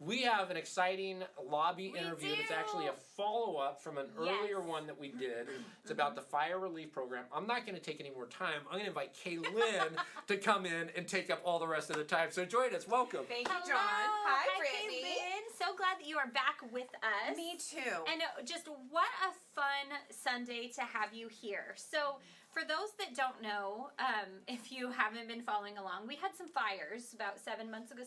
we have an exciting lobby interview. It's actually a follow-up from an earlier one that we did. It's about the fire relief program. I'm not going to take any more time. I'm going to invite Kaylin to come in and take up all the rest of the time. So join us. Welcome. Thank you, Hello. John. Hi, Brittany. Kaylin. So glad that you are back with us. Me too. And just what a fun Sunday to have you here. So for those that don't know, if you haven't been following along, we had some fires about 6 months ago.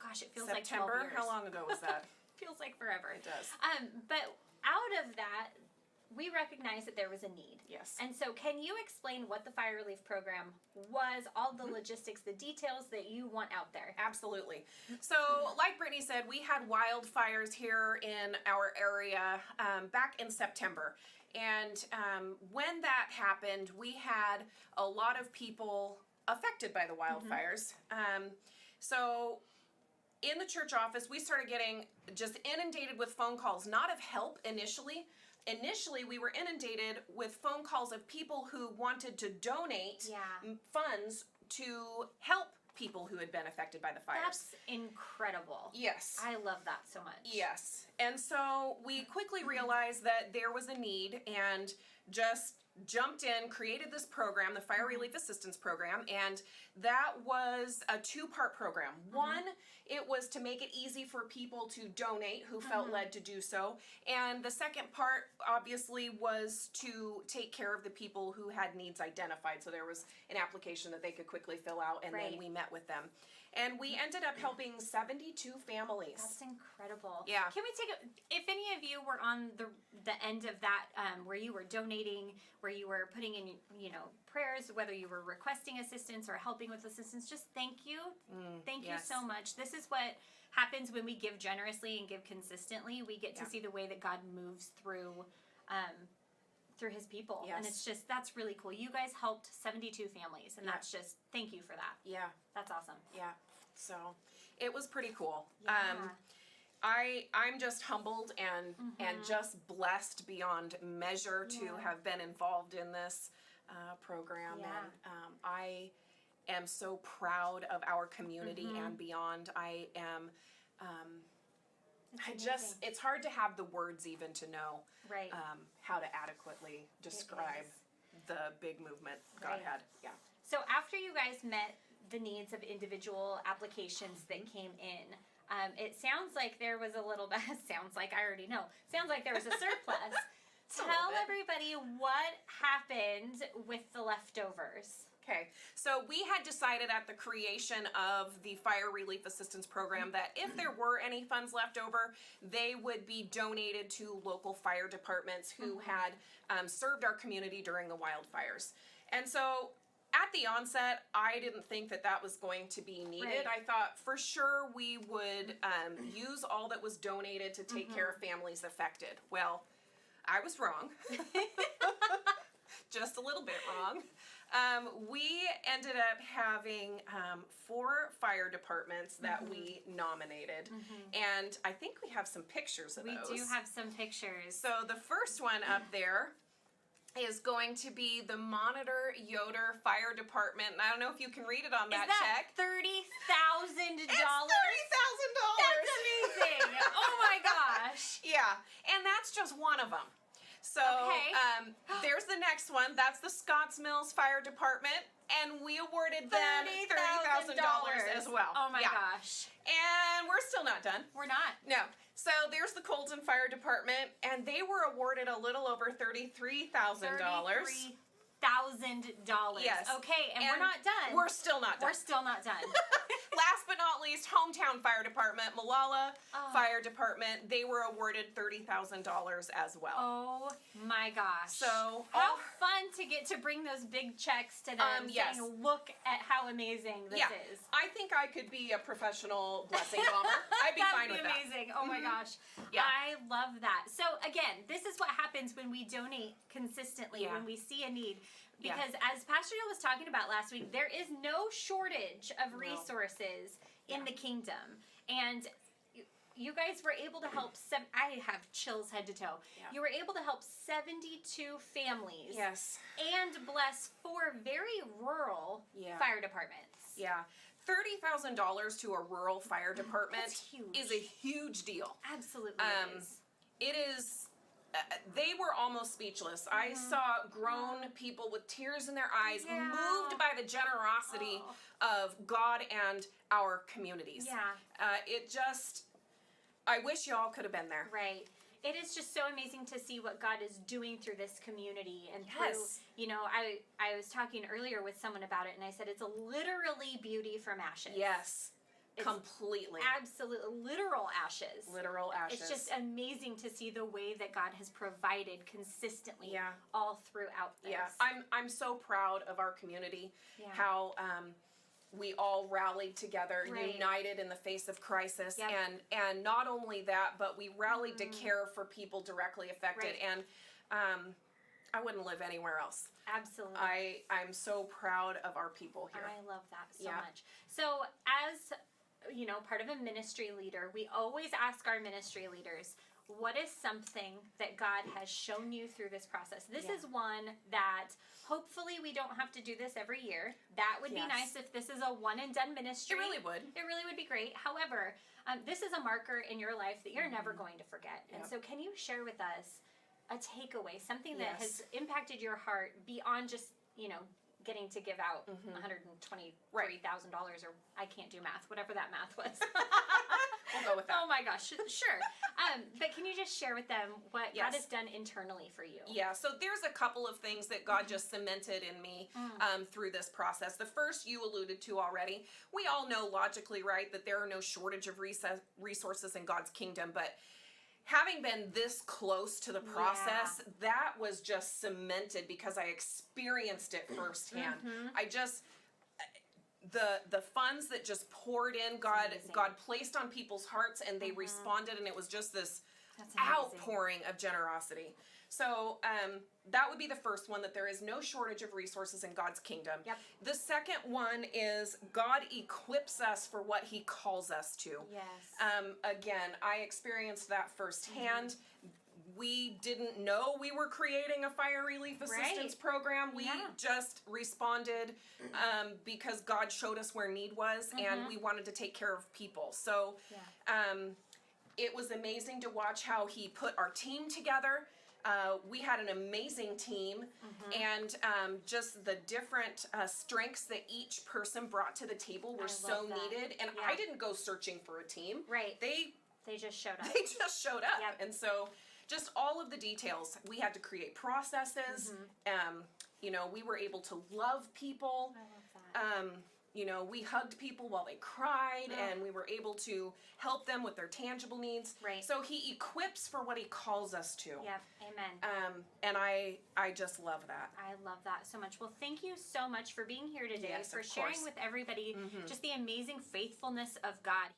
Gosh, it feels like 12 years. How long ago was that? Feels like forever. It does. But out of that, we recognized that there was a need. Yes. And so can you explain what the fire relief program was, all the logistics, the details that you want out there? Absolutely. So, like Brittany said, we had wildfires here in our area back in September. And when that happened, we had a lot of people affected by the wildfires. So in the church office, we started getting just inundated with phone calls, not of help initially. Initially, we were inundated with phone calls of people who wanted to donate funds to help people who had been affected by the fires. That's incredible. Yes. I love that so much. Yes. And so we quickly realized that there was a need and just jumped in, created this program, the Fire Relief Assistance Program, and that was a two-part program. One, it was to make it easy for people to donate who felt led to do so, and the second part, obviously, was to take care of the people who had needs identified, so there was an application that they could quickly fill out, and then we met with them. And we ended up helping 72 families. That's incredible. Yeah. Can we take if any of you were on the end of that, where you were donating, where you were putting in, prayers, whether you were requesting assistance or helping with assistance, just thank you. Thank you so much. This is what happens when we give generously and give consistently. We get to see the way that God moves through his people. And it's just, that's really cool. You guys helped 72 families, and that's just, thank you for that. Yeah. That's awesome. Yeah. So it was pretty cool. Yeah. I'm just humbled and just blessed beyond measure to have been involved in this program. Yeah. And I am so proud of our community and beyond. I am it's hard to have the words even to know how to adequately describe the big movement God had. Yeah. So after you guys met the needs of individual applications that came in, it sounds like there was a little bit, sounds like I already know, sounds like there was a surplus. Tell everybody what happened with the leftovers. Okay, so we had decided at the creation of the Fire Relief Assistance Program that if there were any funds left over, they would be donated to local fire departments who had served our community during the wildfires. And so at the onset, I didn't think that that was going to be needed. I thought for sure we would use all that was donated to take care of families affected. Well, I was wrong. Just a little bit wrong. We ended up having 4 fire departments that we nominated, and I think we have some pictures of those. We do have some pictures. So the first one up there is going to be the Monitor Yoder Fire Department, and I don't know if you can read it on that check. $30,000? It's $30,000. That's amazing. Oh my gosh. Yeah, and that's just one of them. So there's the next one. That's the Scotts Mills Fire Department, and we awarded them $30,000 as well. Oh my gosh. And we're still not done. We're not. No. So there's the Colton Fire Department, and they were awarded a little over $33,000. $33,000. Yes. Okay, and we're not done. We're still not done. We're still not done. Last but not least, Hometown Fire Department, Malala Fire Department, they were awarded $30,000 as well. Oh my gosh. So how fun to get to bring those big checks to them saying, look at how amazing this is. I think I could be a professional blessing bomber. I'd be fine with that. That'd be amazing. Oh my gosh. Yeah. I love that. So again, this is what happens when we donate consistently, when we see a need. Because as Pastor Jill was talking about last week, there is no shortage of resources in the kingdom. And you guys were able to help, I have chills head to toe. Yeah. You were able to help 72 families. Yes. And bless 4 very rural fire departments. Yeah. $30,000 to a rural fire department That's huge. is a huge deal. Absolutely it is. It is. They were almost speechless. I saw grown people with tears in their eyes, Yeah. moved by the generosity of God and our communities. Yeah. It just, I wish y'all could have been there. Right. It is just so amazing to see what God is doing through this community and Yes. through, you know, I was talking earlier with someone about it and I said it's literally beauty from ashes. Yes, It's completely. Absolutely. Literal ashes. Literal ashes. It's just amazing to see the way that God has provided consistently Yeah. all throughout this. Yeah, I'm so proud of our community, Yeah. how we all rallied together, Right. united in the face of crisis, Yep. and not only that, but we rallied to care for people directly affected, Right. and I wouldn't live anywhere else. Absolutely. I'm so proud of our people here. I love that so Yeah. much. So as you know, part of a ministry leader, we always ask our ministry leaders, what is something that God has shown you through this process? This Yeah. is one that hopefully we don't have to do this every year. That would be Yes. nice if this is a one and done ministry. It really would. It really would be great. However, this is a marker in your life that you're never going to forget. And Yep. so can you share with us a takeaway, something that Yes. has impacted your heart beyond just, you know, getting to give out $123,000 or I can't do math, whatever that math was. We'll go with that. Oh my gosh, sure. But can you just share with them what Yes. God has done internally for you? Yeah, so there's a couple of things that God just cemented in me through this process. The first you alluded to already. We all know logically, right, that there are no shortage of resources in God's kingdom, but having been this close to the process, that was just cemented because I experienced it firsthand. I just the funds that just poured in, God placed on people's hearts and they responded, and it was just this That's amazing. outpouring of generosity. So that would be the first one, that there is no shortage of resources in God's kingdom. Yep. The second one is God equips us for what he calls us to. Yes. Again, I experienced that firsthand. We didn't know we were creating a fire relief assistance program. We just responded because God showed us where need was, and we wanted to take care of people. So it was amazing to watch how he put our team together. We had an amazing team, and just the different strengths that each person brought to the table were so needed. And I didn't go searching for a team. Right. They just showed up. They just showed up. Yep. And so just all of the details. We had to create processes. You know, we were able to love people. I love that. You know, we hugged people while they cried, and we were able to help them with their tangible needs. Right. So he equips for what he calls us to. Yep. Amen. And I just love that. I love that so much. Well, thank you so much for being here today, Yes, for of sharing course. with everybody just the amazing faithfulness of God.